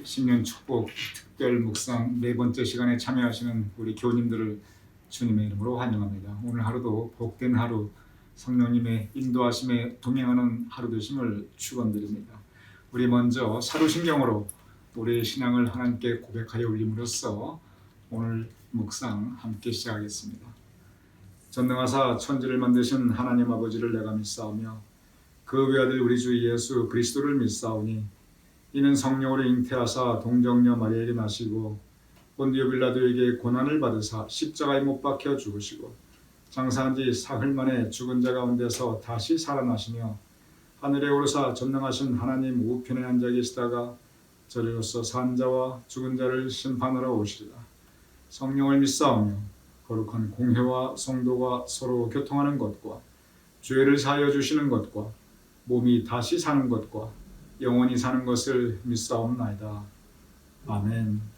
신년 축복 특별 묵상 네 번째 시간에 참여하시는 우리 교우님들을 주님의 이름으로 환영합니다. 오늘 하루도 복된 하루, 성령님의 인도하심에 동행하는 하루 되심을 축원드립니다. 우리 먼저 사도신경으로 우리의 신앙을 하나님께 고백하여 올림으로써 오늘 묵상 함께 시작하겠습니다. 전능하사 천지를 만드신 하나님 아버지를 내가 믿사오며 그 외아들 우리 주 예수 그리스도를 믿사오니 이는 성령으로 잉태하사 동정녀 마리아에게 나시고 본디오 빌라도에게 고난을 받으사 십자가에 못 박혀 죽으시고 장사한 지 사흘 만에 죽은 자 가운데서 다시 살아나시며 하늘에 오르사 전능하신 하나님 우편에 앉아 계시다가 저리로서 산 자와 죽은 자를 심판하러 오시리라. 성령을 믿사오며 거룩한 공회와 성도가 서로 교통하는 것과 죄를 사하여 주시는 것과 몸이 다시 사는 것과 영원히 사는 것을 믿사옵나이다. 아멘.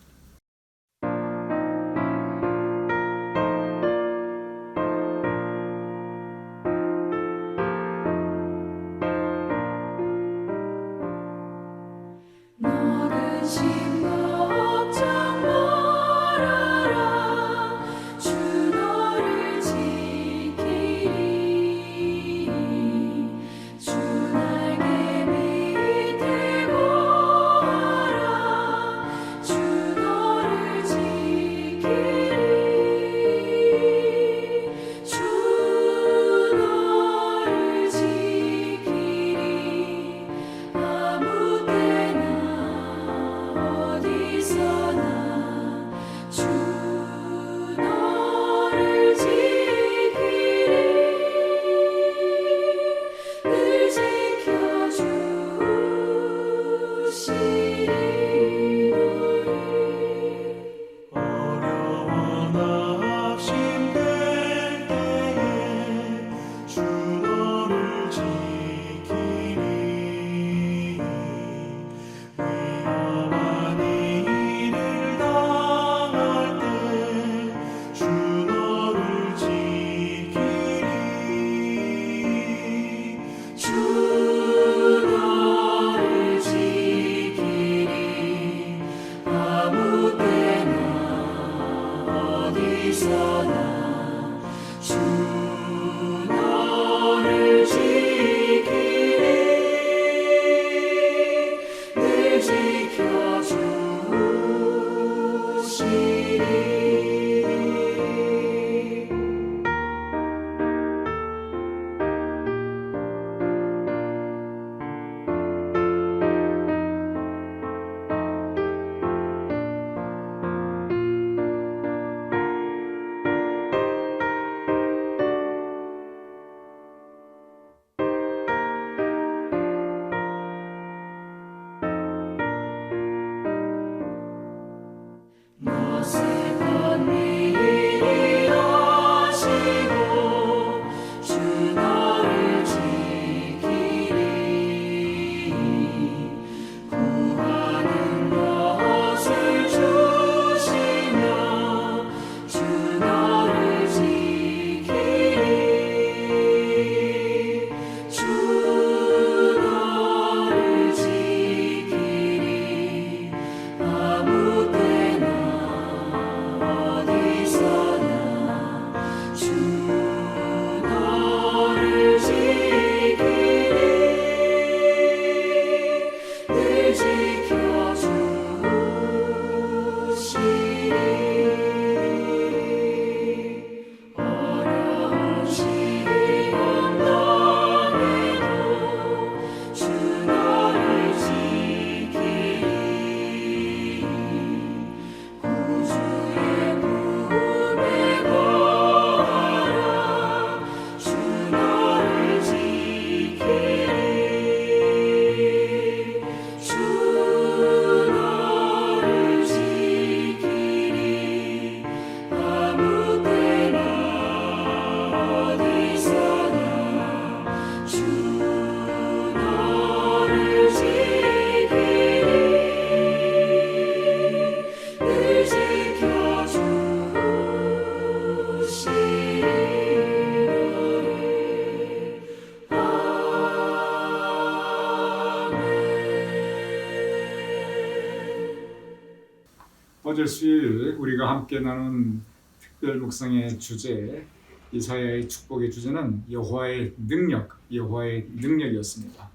이번 수요일 우리가 함께 나눈 특별 묵상의 주제, 이사야의 축복의 주제는 여호와의 능력이었습니다.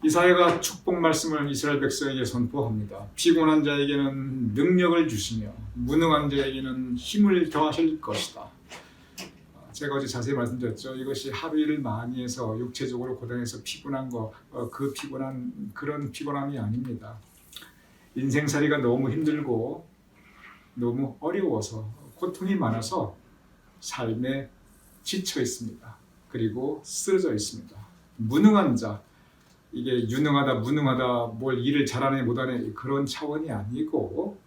이사야가 축복 말씀을 이스라엘 백성에게 선포합니다. 피곤한 자에게는 능력을 주시며 무능한 자에게는 힘을 더하실 것이다. 제가 어제 자세히 말씀드렸죠. 이것이 하루 일을 많이 해서 육체적으로 고단해서 피곤한 그런 피곤함이 아닙니다. 인생살이가 너무 힘들고 너무 어려워서 고통이 많아서 삶에 지쳐 있습니다. 그리고 쓰러져 있습니다. 무능한 자, 이게 유능하다 무능하다 뭘 일을 잘하네 못하네 그런 차원이 아니고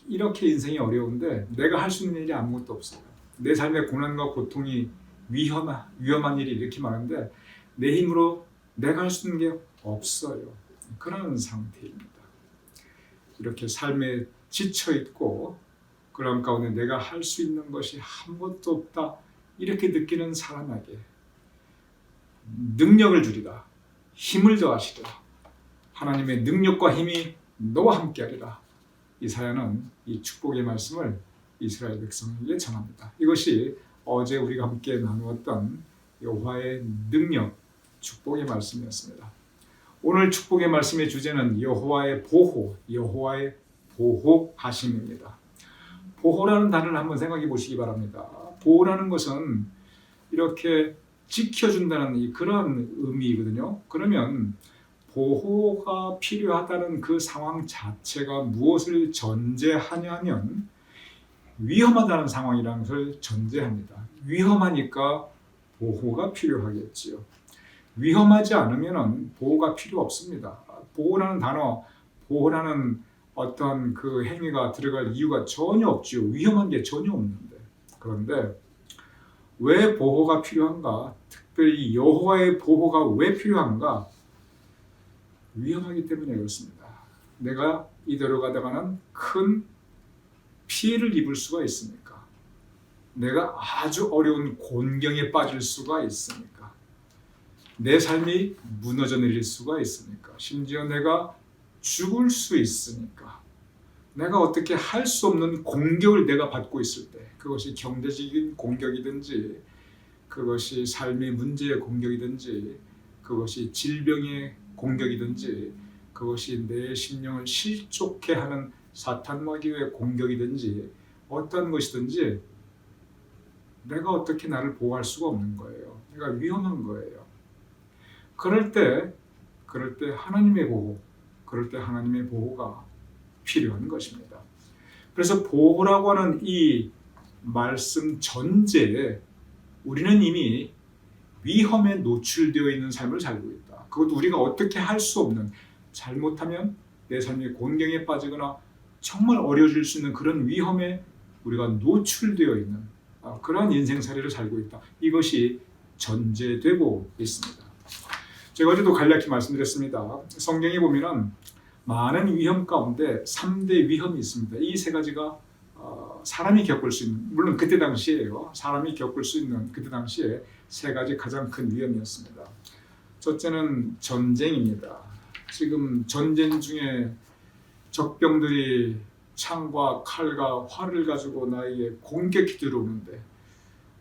이렇게 인생이 어려운데 내가 할 수 있는 일이 아무것도 없어요. 내 삶의 고난과 고통이 위험한 일이 이렇게 많은데 내 힘으로 내가 할 수 있는 게 없어요. 그런 상태입니다. 이렇게 삶에 지쳐 있고 그런 가운데 내가 할 수 있는 것이 아무것도 없다 이렇게 느끼는 사람에게 능력을 주리라, 힘을 더하시리라, 하나님의 능력과 힘이 너와 함께하리라. 이사야는 이 축복의 말씀을 이스라엘 백성에게 전합니다. 이것이 어제 우리가 함께 나누었던 여호와의 능력, 축복의 말씀이었습니다. 오늘 축복의 말씀의 주제는 여호와의 보호하심입니다. 보호라는 단어를 한번 생각해 보시기 바랍니다. 보호라는 것은 이렇게 지켜준다는 그런 의미이거든요. 그러면 보호가 필요하다는 그 상황 자체가 무엇을 전제하냐면 위험하다는 상황이라는 것을 전제합니다. 위험하니까 보호가 필요하겠지요. 위험하지 않으면 보호가 필요 없습니다. 보호라는 어떤 그 행위가 들어갈 이유가 전혀 없지요. 위험한 게 전혀 없는데. 그런데 왜 보호가 필요한가? 특별히 여호와의 보호가 왜 필요한가? 위험하기 때문에 그렇습니다. 내가 이대로 가다가는 큰 피해를 입을 수가 있으니까. 내가 아주 어려운 곤경에 빠질 수가 있으니까. 내 삶이 무너져 내릴 수가 있으니까. 심지어 내가 죽을 수 있으니까. 내가 어떻게 할 수 없는 공격을 내가 받고 있을 때, 그것이 경제적인 공격이든지 그것이 삶의 문제의 공격이든지 그것이 질병의 공격이든지 그것이 내 심령을 실족해 하는 사탄 마귀의 공격이든지 어떤 것이든지 내가 어떻게 나를 보호할 수가 없는 거예요. 내가 위험한 거예요. 그럴 때 하나님의 보호가 필요한 것입니다. 그래서 보호라고 하는 이 말씀 전제에 우리는 이미 위험에 노출되어 있는 삶을 살고 있다. 그것도 우리가 어떻게 할 수 없는, 잘못하면 내 삶이 곤경에 빠지거나 정말 어려워질 수 있는 그런 위험에 우리가 노출되어 있는 그런 인생살이를 살고 있다. 이것이 전제되고 있습니다. 제가 어제도 간략히 말씀드렸습니다. 성경에 보면은 많은 위험 가운데 3대 위험이 있습니다. 이 세 가지가 사람이 겪을 수 있는, 물론 그때 당시에요. 사람이 겪을 수 있는 그때 당시에 세 가지 가장 큰 위험이었습니다. 첫째는 전쟁입니다. 지금 전쟁 중에 적병들이 창과 칼과 활을 가지고 나에게 공격해 들어오는데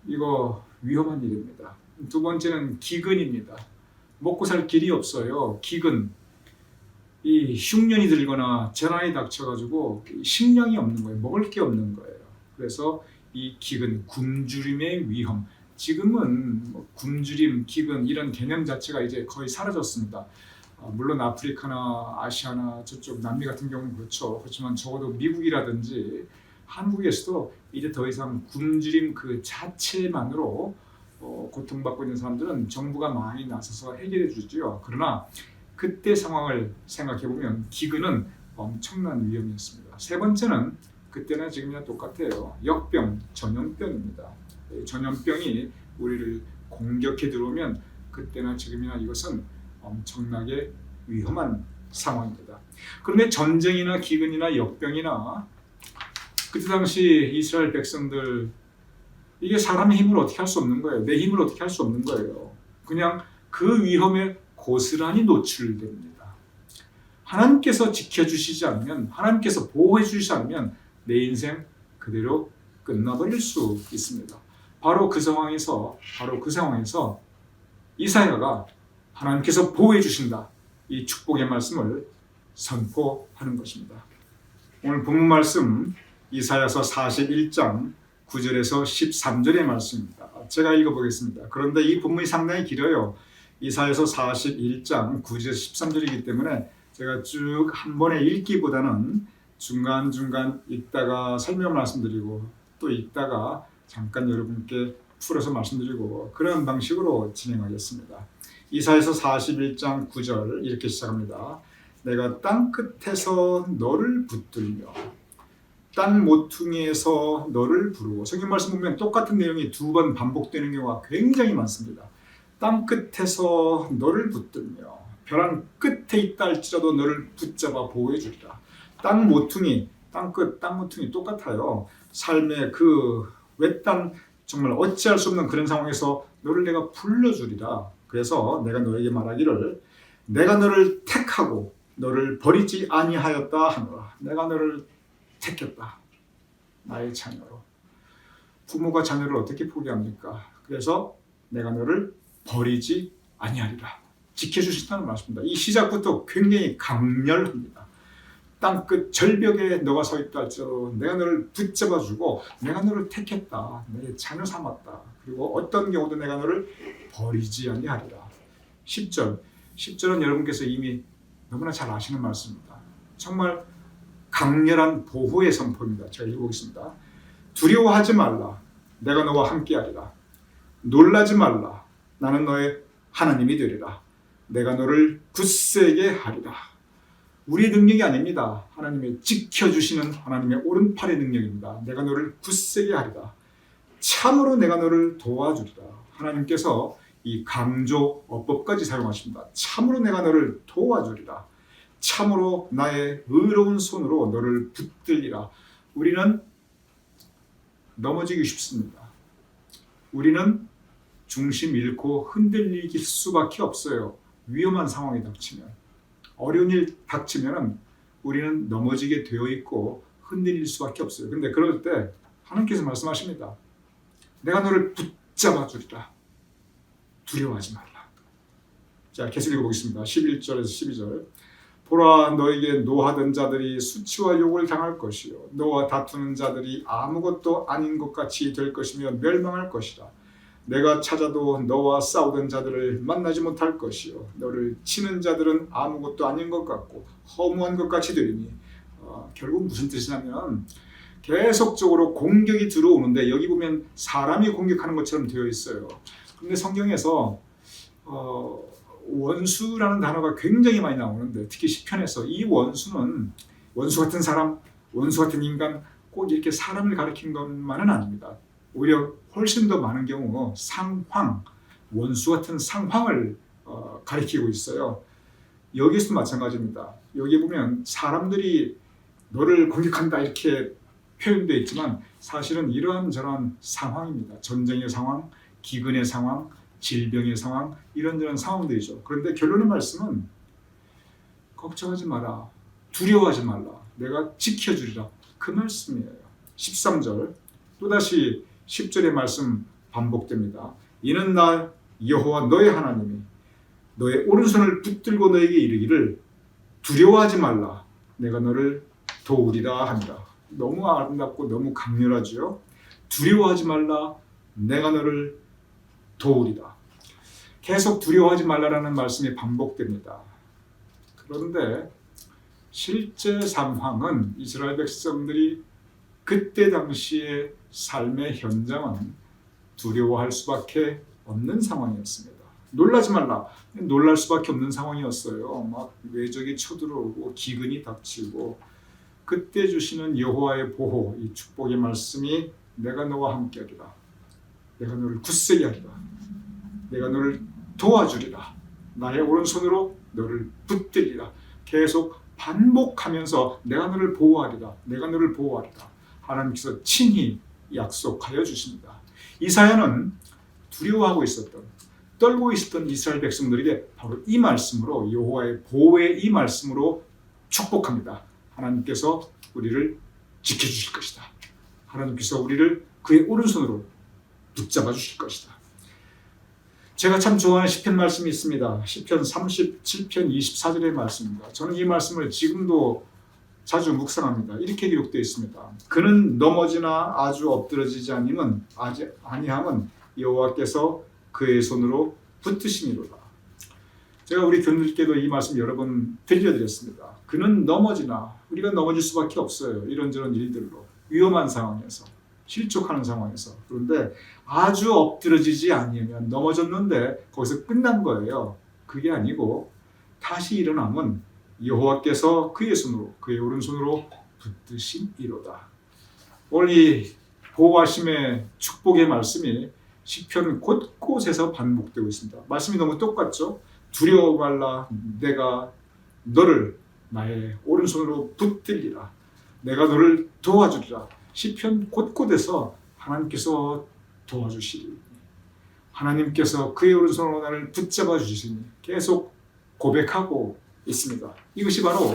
이거 위험한 일입니다. 두 번째는 기근입니다. 먹고 살 길이 없어요. 기근. 이 흉년이 들거나 재난이 닥쳐가지고 식량이 없는 거예요. 먹을 게 없는 거예요. 그래서 이 기근, 굶주림의 위험. 지금은 굶주림, 기근 이런 개념 자체가 이제 거의 사라졌습니다. 물론 아프리카나 아시아나 저쪽 남미 같은 경우는 그렇죠. 그렇지만 적어도 미국이라든지 한국에서도 이제 더 이상 굶주림 그 자체만으로 고통받고 있는 사람들은 정부가 많이 나서서 해결해 주죠. 그러나 그때 상황을 생각해 보면 기근은 엄청난 위험이었습니다. 세 번째는 그때나 지금이나 똑같아요. 역병, 전염병입니다. 전염병이 우리를 공격해 들어오면 그때나 지금이나 이것은 엄청나게 위험한 상황입니다. 그런데 전쟁이나 기근이나 역병이나 그때 당시 이스라엘 백성들 이게 사람의 힘으로 어떻게 할 수 없는 거예요. 내 힘으로 어떻게 할 수 없는 거예요. 그냥 그 위험에 고스란히 노출됩니다. 하나님께서 지켜주시지 않으면, 하나님께서 보호해 주시지 않으면 내 인생 그대로 끝나버릴 수 있습니다. 바로 그 상황에서 이사야가 하나님께서 보호해 주신다, 이 축복의 말씀을 선포하는 것입니다. 오늘 본문 말씀 이사야서 41장 9절에서 13절의 말씀입니다. 제가 읽어보겠습니다. 그런데 이 본문이 상당히 길어요. 이사야서 41장 9절에서 13절이기 때문에 제가 쭉 한 번에 읽기보다는 중간중간 읽다가 설명 말씀드리고 또 읽다가 잠깐 여러분께 풀어서 말씀드리고 그런 방식으로 진행하겠습니다. 이사야서 41장 9절 이렇게 시작합니다. 내가 땅 끝에서 너를 붙들며 땅 모퉁이에서 너를 부르고, 성경 말씀 보면 똑같은 내용이 두 번 반복되는 경우가 굉장히 많습니다. 땅 끝에서 너를 붙들며 벼랑 끝에 있다 할지라도 너를 붙잡아 보호해 주리라. 땅 모퉁이, 땅 끝, 땅 모퉁이 똑같아요. 삶의 그 외딴 정말 어찌할 수 없는 그런 상황에서 너를 내가 불러주리라. 그래서 내가 너에게 말하기를 내가 너를 택하고 너를 버리지 아니하였다 하노라. 내가 너를 택했다, 나의 자녀로. 부모가 자녀를 어떻게 포기합니까? 그래서 내가 너를 버리지 아니하리라, 지켜주신다는 말씀입니다. 이 시작부터 굉장히 강렬합니다. 땅끝 절벽에 너가 서 있다 할지라도 내가 너를 붙잡아주고 내가 너를 택했다, 내 자녀 삼았다. 그리고 어떤 경우도 내가 너를 버리지 아니하리라. 10절은 여러분께서 이미 너무나 잘 아시는 말씀입니다. 정말 강렬한 보호의 선포입니다. 제가 읽어보겠습니다. 두려워하지 말라, 내가 너와 함께하리라. 놀라지 말라, 나는 너의 하나님이 되리라. 내가 너를 굳세게 하리라. 우리의 능력이 아닙니다. 하나님의 지켜주시는 하나님의 오른팔의 능력입니다. 내가 너를 굳세게 하리라. 참으로 내가 너를 도와주리라. 하나님께서 이 강조 어법까지 사용하십니다. 참으로 내가 너를 도와주리라. 참으로 나의 의로운 손으로 너를 붙들리라. 우리는 넘어지기 쉽습니다. 우리는 중심 잃고 흔들릴 수밖에 없어요. 위험한 상황이 닥치면, 어려운 일 닥치면 우리는 넘어지게 되어 있고 흔들릴 수밖에 없어요. 그런데 그럴 때 하나님께서 말씀하십니다. 내가 너를 붙잡아 주리라. 두려워하지 말라. 자, 계속 읽어보겠습니다. 11절에서 12절. 보라, 너에게 노하던 자들이 수치와 욕을 당할 것이요 너와 다투는 자들이 아무것도 아닌 것 같이 될 것이며 멸망할 것이라. 내가 찾아도 너와 싸우던 자들을 만나지 못할 것이요 너를 치는 자들은 아무것도 아닌 것 같고 허무한 것 같이 되리니. 결국 무슨 뜻이냐면 계속적으로 공격이 들어오는데 여기 보면 사람이 공격하는 것처럼 되어 있어요. 그런데 성경에서 원수라는 단어가 굉장히 많이 나오는데 특히 시편에서 이 원수는 원수 같은 사람, 원수 같은 인간, 꼭 이렇게 사람을 가리킨 것만은 아닙니다. 오히려 훨씬 더 많은 경우 상황, 원수 같은 상황을 가리키고 있어요. 여기서도 마찬가지입니다. 여기 보면 사람들이 너를 공격한다 이렇게 표현되어 있지만 사실은 이러한저러한 상황입니다. 전쟁의 상황, 기근의 상황, 질병의 상황, 이런저런 상황들이죠. 그런데 결론의 말씀은 걱정하지 마라, 두려워하지 말라, 내가 지켜주리라, 그 말씀이에요. 13절 또다시 10절의 말씀 반복됩니다. 이는 나 여호와 너의 하나님이 너의 오른손을 붙들고 너에게 이르기를 두려워하지 말라, 내가 너를 도우리라 합니다. 너무 아름답고 너무 강렬하죠. 두려워하지 말라, 내가 너를 도우리라. 계속 두려워하지 말라라는 말씀이 반복됩니다. 그런데 실제 상황은 이스라엘 백성들이 그때 당시의 삶의 현장은 두려워할 수밖에 없는 상황이었습니다. 놀라지 말라, 놀랄 수밖에 없는 상황이었어요. 막 외적이 쳐들어오고 기근이 닥치고 그때 주시는 여호와의 보호, 이 축복의 말씀이 내가 너와 함께하리라, 내가 너를 굳세게 하리라, 내가 너를 도와주리라, 나의 오른손으로 너를 붙들리라. 계속 반복하면서 내가 너를 보호하리라, 내가 너를 보호하리라. 하나님께서 친히 약속하여 주십니다. 이사야는 두려워하고 있었던, 떨고 있었던 이스라엘 백성들에게 바로 이 말씀으로, 여호와의 보호의 이 말씀으로 축복합니다. 하나님께서 우리를 지켜주실 것이다. 하나님께서 우리를 그의 오른손으로 붙잡아 주실 것이다. 제가 참 좋아하는 시편 말씀이 있습니다. 시편 37편 24절의 말씀입니다. 저는 이 말씀을 지금도 자주 묵상합니다. 이렇게 기록되어 있습니다. 그는 넘어지나 아주 엎드러지지 아니함은 여호와께서 그의 손으로 붙드시니로다. 제가 우리 교인들께도 이 말씀 여러 번 들려드렸습니다. 그는 넘어지나, 우리가 넘어질 수밖에 없어요. 이런저런 일들로, 위험한 상황에서, 실족하는 상황에서. 그런데 아주 엎드러지지 아니하면, 넘어졌는데 거기서 끝난 거예요. 그게 아니고 다시 일어나면 여호와께서 그의 손으로, 그의 오른손으로 붙드시니로다. 오늘 이 보호하심의 축복의 말씀이 시편 곳곳에서 반복되고 있습니다. 말씀이 너무 똑같죠? 두려워 말라, 내가 너를 나의 오른손으로 붙들리라. 내가 너를 도와주리라. 시편 곳곳에서 하나님께서 도와주시리. 하나님께서 그의 오른손으로 나를 붙잡아 주시니 계속 고백하고 있습니다. 이것이 바로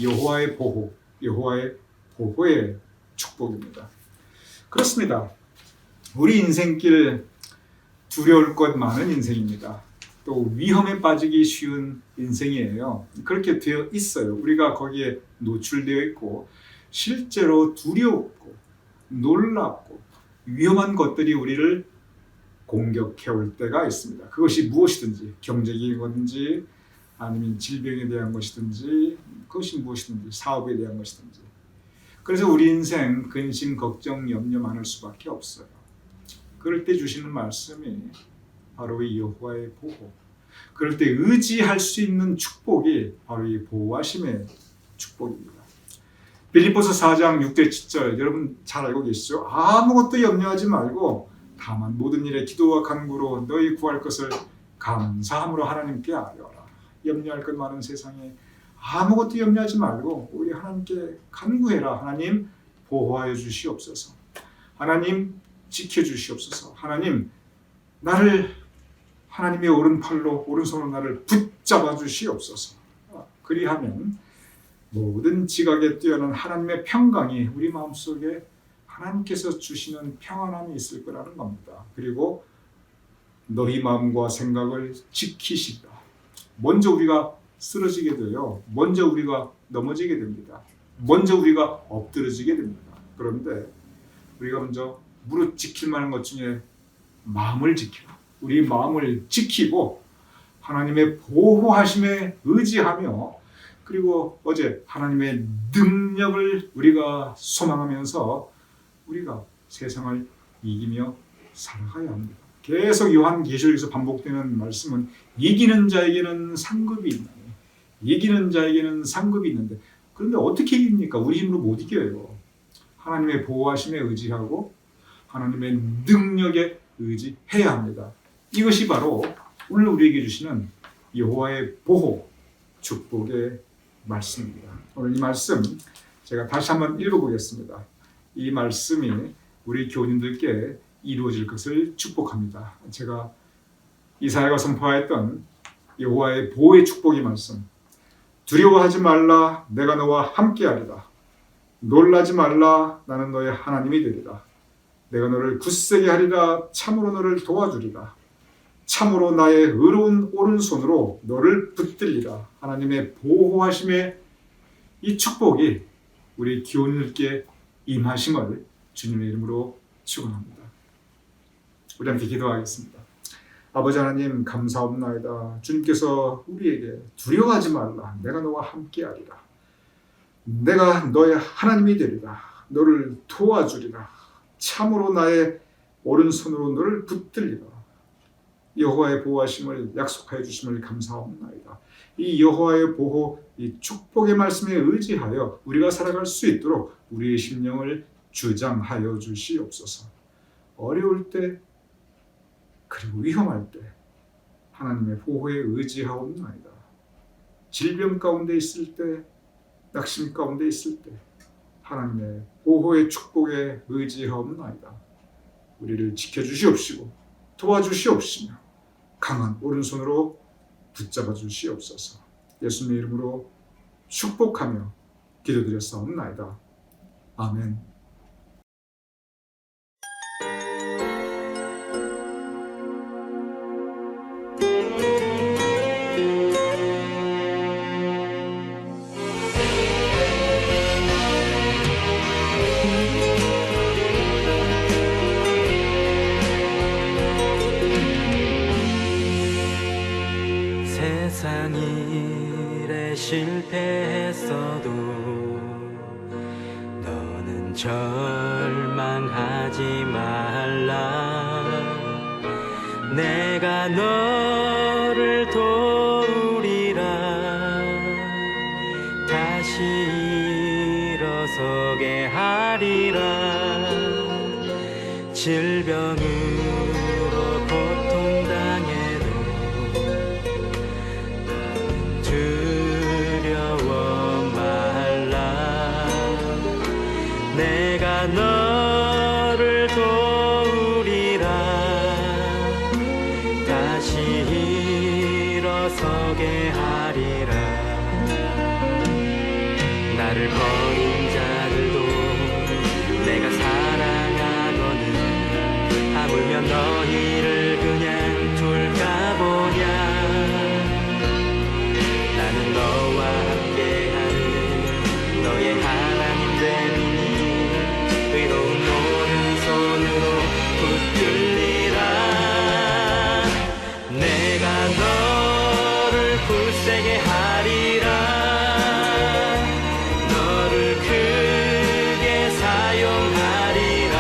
여호와의 보호, 여호와의 보호의 축복입니다. 그렇습니다. 우리 인생길 두려울 것 많은 인생입니다. 또 위험에 빠지기 쉬운 인생이에요. 그렇게 되어 있어요. 우리가 거기에 노출되어 있고 실제로 두렵고 놀랍고 위험한 것들이 우리를 공격해 올 때가 있습니다. 그것이 무엇이든지, 경제적이든지 아니면 질병에 대한 것이든지, 그것이 무엇이든지, 사업에 대한 것이든지. 그래서 우리 인생 근심, 걱정, 염려 많을 수밖에 없어요. 그럴 때 주시는 말씀이 바로 이 여호와의 보호. 그럴 때 의지할 수 있는 축복이 바로 이 보호하심의 축복입니다. 빌립보서 4장 6절 7절 여러분 잘 알고 계시죠? 아무것도 염려하지 말고 다만 모든 일에 기도와 간구로 너희 구할 것을 감사함으로 하나님께 아뢰어라. 염려할 것 많은 세상에 아무것도 염려하지 말고 우리 하나님께 간구해라. 하나님 보호하여 주시옵소서. 하나님 지켜주시옵소서. 하나님 나를 하나님의 오른팔로 오른손으로 나를 붙잡아 주시옵소서. 그리하면 모든 지각에 뛰어난 하나님의 평강이 우리 마음속에 하나님께서 주시는 평안함이 있을 거라는 겁니다. 그리고 너희 마음과 생각을 지키시다. 먼저 우리가 쓰러지게 돼요. 먼저 우리가 넘어지게 됩니다. 먼저 우리가 엎드러지게 됩니다. 그런데 우리가 먼저 무릇 지킬 만한 것 중에 마음을 지키라. 우리 마음을 지키고 하나님의 보호하심에 의지하며, 그리고 어제 하나님의 능력을 우리가 소망하면서 우리가 세상을 이기며 살아가야 합니다. 계속 요한계시록에서 반복되는 말씀은 이기는 자에게는 상급이 있나니, 이기는 자에게는 상급이 있는데, 그런데 어떻게 이깁니까? 우리 힘으로 못 이겨요. 하나님의 보호하심에 의지하고 하나님의 능력에 의지해야 합니다. 이것이 바로 오늘 우리에게 주시는 여호와의 보호, 축복의 말씀입니다. 오늘 이 말씀 제가 다시 한번 읽어보겠습니다. 이 말씀이 우리 교인들께 이루어질 것을 축복합니다. 제가 이사야가 선포하였던 여호와의 보호의 축복의 말씀. 두려워하지 말라, 내가 너와 함께하리라. 놀라지 말라, 나는 너의 하나님이 되리라. 내가 너를 굳세게 하리라. 참으로 너를 도와주리라. 참으로 나의 의로운 오른손으로 너를 붙들리라. 하나님의 보호하심의 이 축복이 우리 교인들께 임하심을 주님의 이름으로 축원합니다. 우리 함께 기도하겠습니다. 아버지 하나님 감사옵나이다. 주님께서 우리에게 두려워하지 말라. 내가 너와 함께하리라. 내가 너의 하나님이 되리라. 너를 도와주리라. 참으로 나의 오른손으로 너를 붙들리라. 여호와의 보호하심을 약속하여 주심을 감사합니다. 이 여호와의 보호, 이 축복의 말씀에 의지하여 우리가 살아갈 수 있도록 우리의 심령을 주장하여 주시옵소서. 어려울 때 그리고 위험할 때 하나님의 보호에 의지하옵나이다. 질병 가운데 있을 때, 낙심 가운데 있을 때 하나님의 보호의 축복에 의지하옵나이다. 우리를 지켜주시옵시고 도와주시옵시며 강한 오른손으로 붙잡아 주시옵소서. 예수님의 이름으로 축복하며 기도드렸사옵나이다. 아멘. 세상 일에 실패했어도 너는 절망하지 말라. 내가 너를 도우리라. 다시 일어서게 하리라. 질병으로 고통당해도 두려워 말라. 내가 너를 도우리라. 다시 일어서게 하리라. 나를 버린 자들도 내가 사랑하거늘 하물며 너희를 그냥 둘까 보냐. 나는 너와 함께하는 너의 하나님 되리니 의로운 오른손으로 붙들리라. 내가 너를 굳세게 하리라. 너를 크게 사용하리라.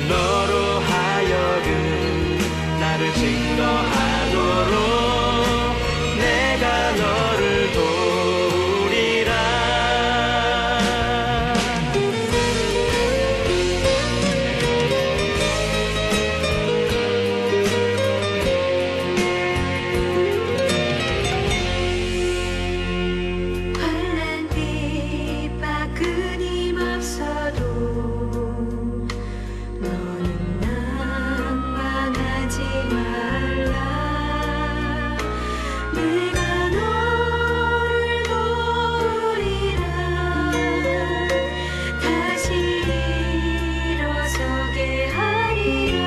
너로 하여금 나를 증거하도록 내가 너를 도우리라. 환난 핍박 끊임없어도 너는 낭망하지 말라. 내가 너를 도우리라. 다시 일어서게 하리라.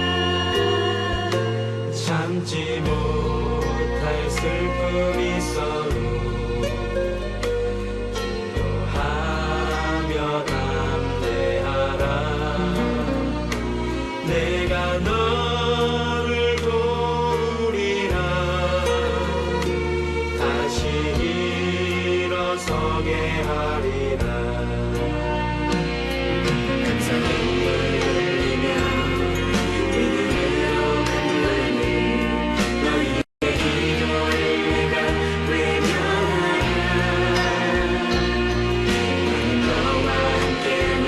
참지 못할 슬픔이 있어도 기도하며 담대하라. 내가 너를 도우리라. 다시 일어서게 하리라. 감사 눈물 흘리며 믿음으로 간구하니 너희의 기도를 내가 외면하리라. 나는 너와 함께하는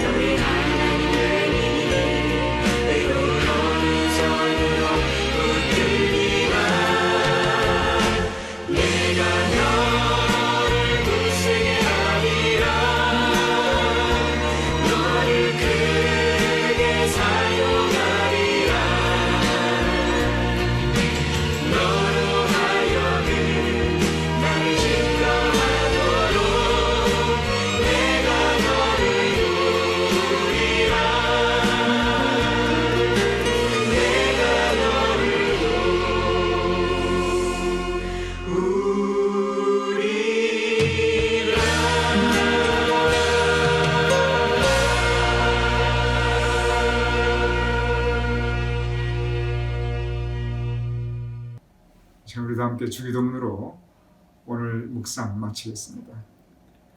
너의 하나님 되리니 의로운 오른손으로 붙들리라. 내가 너를 굳세게 하리라. 너를 크게 사용하리라. 너로 하여금 나를 증거하도록 내가 너를 도우리라. 내가 너를 도우리라. 자, 우리도 함께 주기도문으로 오늘 묵상 마치겠습니다.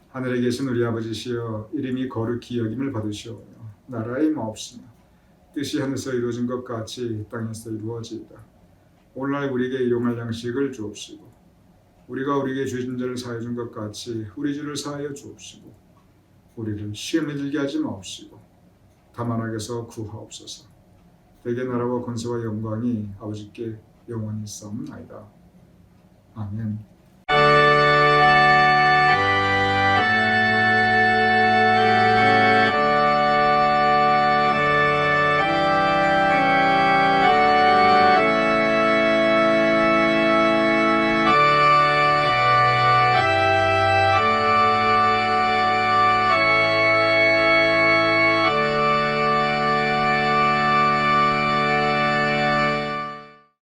하늘에 계신 우리 아버지시여, 이름이 거룩히 여김을 받으시오며 나라의 마옵시며 뜻이 하늘에서 이루어진 것 같이 땅에서 이루어지이다. 오늘날 우리에게 일용할 양식을 주옵시고 우리가 우리에게 죄진 자를 사하여 준 것 같이 우리 죄를 사하여 주옵시고 우리를 시험에 들게 하지 마옵시고 다만 악에서 구하옵소서. 대개 나라와 권세와 영광이 아버지께 영원히 있사옵나이다. 아멘.